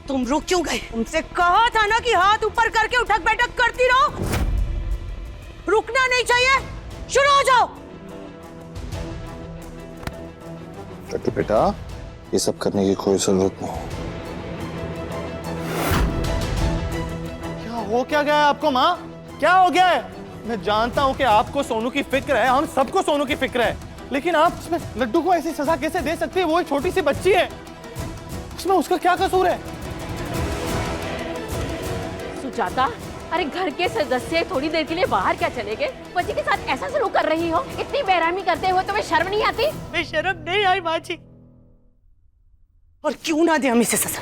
तुम रुक क्यों गए? तुमसे कहा था ना कि हाथ ऊपर करके उठक बैठक करती रहो। रुकना नहीं चाहिए, शुरू हो जाओ। बेटा, ये सब करने की कोई जरूरत नहीं। हो क्या गया है आपको माँ? क्या हो गया है? मैं जानता हूँ कि आपको सोनू की फिक्र है, हम सबको सोनू की फिक्र है, लेकिन आप इसमें लड्डू को ऐसी सजा कैसे दे सकती है? वो एक छोटी सी बच्ची है, इसमें उसका क्या कसूर है? सुजाता, अरे घर के सदस्य थोड़ी देर के लिए बाहर क्या चले गए? बच्ची के साथ ऐसा सलूक कर रही हो? इतनी बेरहमी करते हुए तुम्हें शर्म नहीं आती? मैं शर्म नहीं आई माँ जी। और क्यों ना दे हम इसे सजा?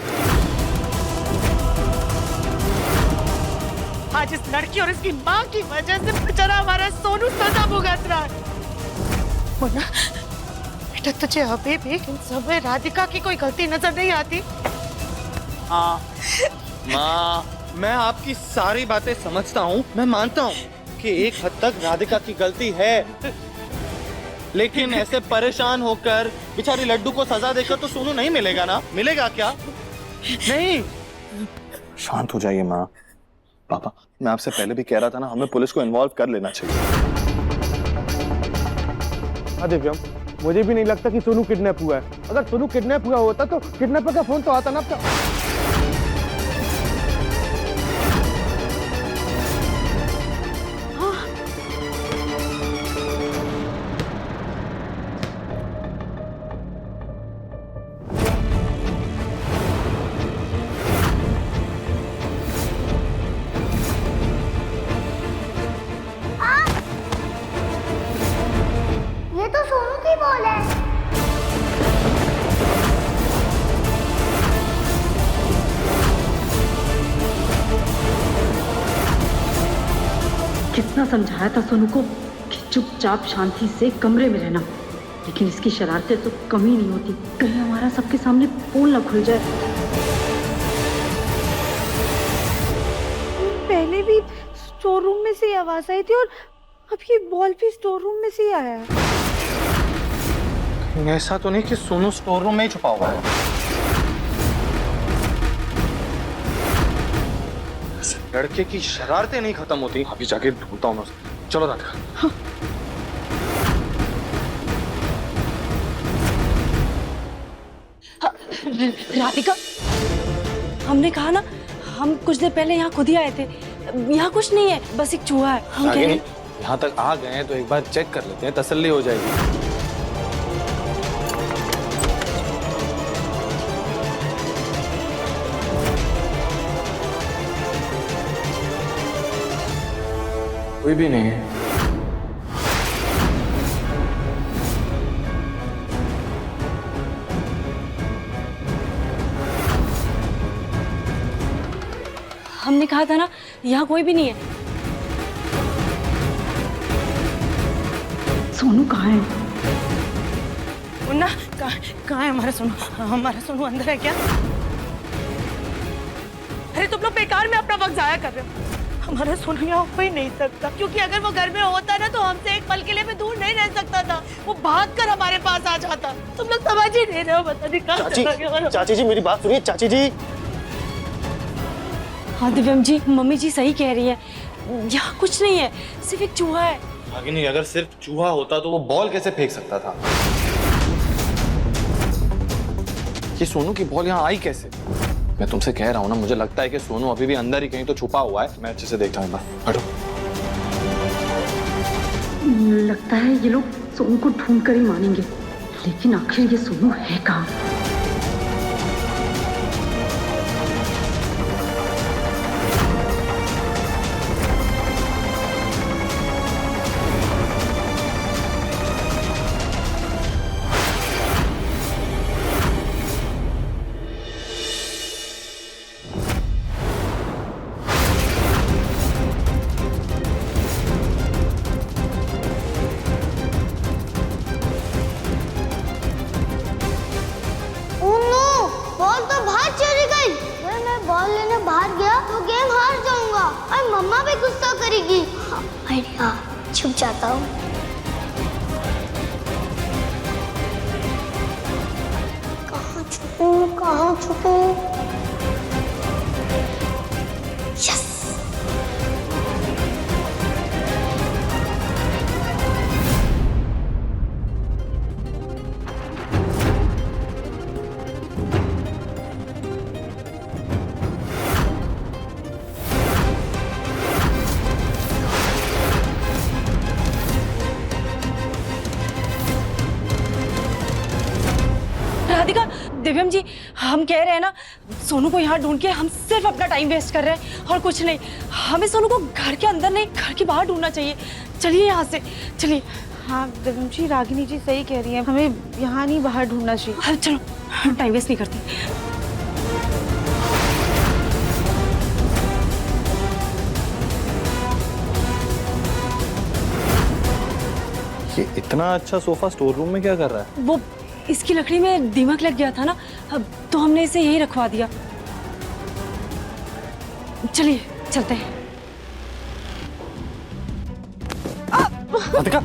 आज इस लड़की और इसकी माँ की वजह से बेचारा हमारा सोनू सजा भुगत रहा है। मुन्ना, बेटा तुझे अभी भी इन सब में राधिका की कोई गलती नजर नहीं आती? हाँ माँ, मैं आपकी सारी बातें समझता हूँ, मैं मानता हूँ कि एक हद तक राधिका की गलती है, लेकिन ऐसे परेशान होकर बेचारी लड्डू को सजा देकर तो सोनू नहीं मिलेगा ना? मिलेगा क्या? नहीं। शांत हो जाइए माँ। पापा, मैं आपसे पहले भी कह रहा था ना, हमें पुलिस को इन्वॉल्व कर लेना चाहिए। हाँ दिव्यम, मुझे भी नहीं लगता कि सोनू किडनैप हुआ है। अगर सोनू किडनैप हुआ होता तो किडनैपर का फोन तो आता ना अब। ये तो सोनू की बॉल है। कितना समझाया था सोनू को कि चुपचाप शांति से कमरे में रहना, लेकिन इसकी शरारतें तो कम ही नहीं होती। कहीं हमारा सबके सामने पोल न खुल जाए। पहले भी स्टोर रूम में से आवाज आई थी और अब ये बॉल भी स्टोर रूम में से ही आया है। ऐसा तो नहीं कि सोनू स्टोर रूम में ही छुपा हुआ है? लड़के की शरारतें नहीं खत्म होती। अभी जाके ढूंढता हूँ मैं उसे। चलो राधिका। हाँ। राधिका, हमने कहा ना, हम कुछ देर पहले यहाँ खुद ही आए थे। यहाँ कुछ नहीं है, बस एक चूहा है। हम कह रहे यहाँ तक आ गए हैं तो एक बार चेक कर लेते हैं, तसल्ली हो जाएगी। कोई भी नहीं है। हमने कहा था ना, यहाँ कोई भी नहीं है। सोनू कहाँ है? मुन्ना, कहाँ है हमारा सोनू? हमारा सोनू अंदर है क्या? अरे तुम लोग बेकार में अपना वक्त जाया कर रहे हो। हमारा सोनू यहाँ हो ही नहीं सकता, क्योंकि अगर वो घर में होता ना तो हमसे एक पल के लिए भी दूर नहीं रह सकता था। वो भागकर हमारे पास आ जाता। तुम लोग समझ ही नहीं रहे हो। बता दी चाची जी, मेरी बात सुनिए चाची जी। हाँ दिव्यम जी, मम्मी जी सही कह रही है, यहाँ कुछ नहीं है, सिर्फ एक चूहा है। रागिनी, अगर सिर्फ चूहा होता तो वो बॉल कैसे फेंक सकता था? ये सोनू की बॉल यहाँ आई कैसे? मैं तुमसे कह रहा हूँ ना, मुझे लगता है कि सोनू अभी भी अंदर ही कहीं तो छुपा हुआ है। मैं अच्छे से देखता हूँ। हटो। लगता है ये लोग सोनू को ढूंढ कर ही मानेंगे, लेकिन आखिर ये सोनू है कहाँ? मम्मा भी गुस्सा करेगी। हाँ, मैं यहाँ छुप जाता हूँ। चुके हैं। यस। राधिका, दिव्यम जी, हम कह रहे हैं ना, सोनू को यहाँ ढूंढ के हम सिर्फ अपना टाइम वेस्ट कर रहे हैं और कुछ नहीं। हमें सोनू को घर के अंदर नहीं, घर के बाहर ढूंढना चाहिए। चलिए यहाँ से, चलिए। हाँ दिव्यम जी, रागिनी जी सही कह रही है, हमें यहाँ नहीं बाहर ढूंढना चाहिए। हाँ, चलो, हम टाइम वेस्ट नहीं करते। ये इतना अच्छा सोफा स्टोर रूम में क्या कर रहा है? वो इसकी लकड़ी में दीमक लग गया था ना, अब तो हमने इसे यहीं रखवा दिया। चलिए, चलते हैं। राधिका,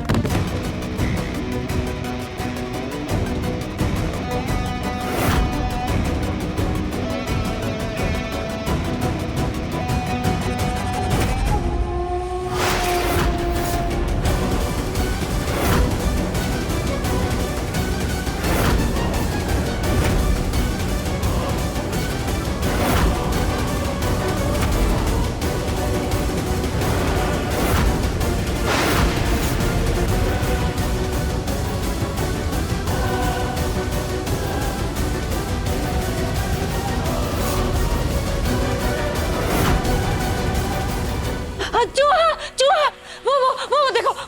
चूहा, चूहा,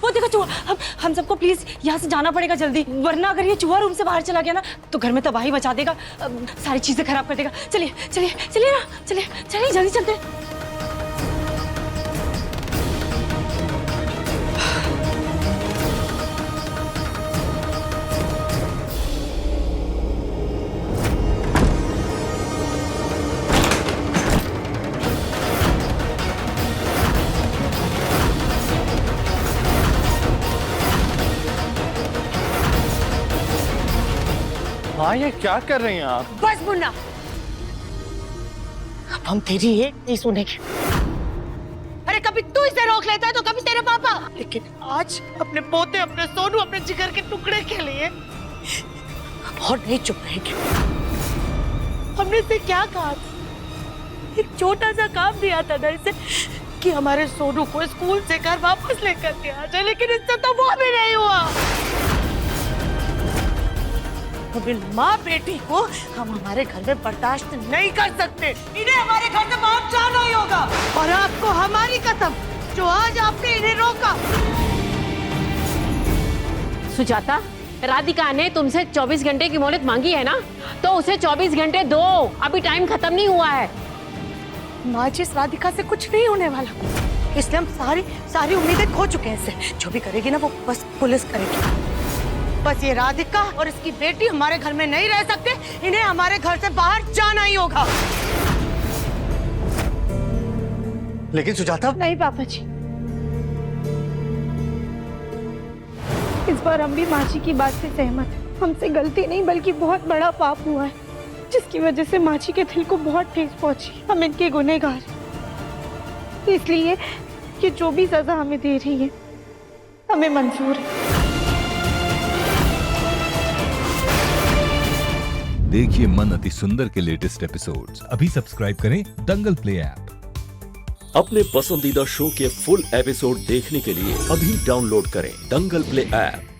वो देखो चूहा। हम सबको प्लीज यहाँ से जाना पड़ेगा जल्दी, वरना अगर ये चूहा रूम से बाहर चला गया ना तो घर में तबाही मचा देगा, सारी चीजें खराब कर देगा। चलिए चलिए चलिए ना, चलिए चलिए, जल्दी चलते हैं। हाँ, ये क्या कर रही हैं आप? बस मुन्ना, अब हम तेरी एक नहीं सुनेंगे। अरे कभी तू इसे रोक लेता है तो कभी तेरे पापा, लेकिन आज अपने पोते, अपने सोनू, अपने जिगर के टुकड़े के लिए हम और नहीं चुप रहेंगे। हमने इसे क्या कहा था? एक छोटा सा काम दिया था ना इसे कि हमारे सोनू को स्कूल से घर वापस लेकर के आ जाए, लेकिन इससे तो वो भी नहीं हुआ। कभी माँ बेटी को हम हमारे घर में बर्दाश्त नहीं कर सकते, इन्हें हमारे घर से बाहर जाना ही होगा। और आपको हमारी कसम, जो आज आपने इन्हें रोका। सुजाता, राधिका ने तुमसे 24 घंटे की मोहलत मांगी है ना, तो उसे 24 घंटे दो, अभी टाइम खत्म नहीं हुआ है। माँ जी, इस राधिका से कुछ नहीं होने वाला, इसलिए हम सारी उम्मीदें खो चुके हैं इससे। जो भी करेगी ना वो बस पुलिस करेगी। बस ये राधिका और इसकी बेटी हमारे घर में नहीं रह सकते, इन्हें हमारे घर से बाहर जाना ही होगा। लेकिन सुजाता, नहीं पापा जी, इस बार हम भी माँ जी की बात से सहमत हैं। हमसे गलती नहीं बल्कि बहुत बड़ा पाप हुआ है, जिसकी वजह से माँ जी के दिल को बहुत ठेस पहुंची। हम इनके गुनहगार हैं, इसलिए ये जो भी सजा हमें दे रही है हमें मंजूर है। देखिए मन अति सुंदर के लेटेस्ट एपिसोड्स अभी सब्सक्राइब करें दंगल प्ले ऐप। अपने पसंदीदा शो के फुल एपिसोड देखने के लिए अभी डाउनलोड करें दंगल प्ले ऐप।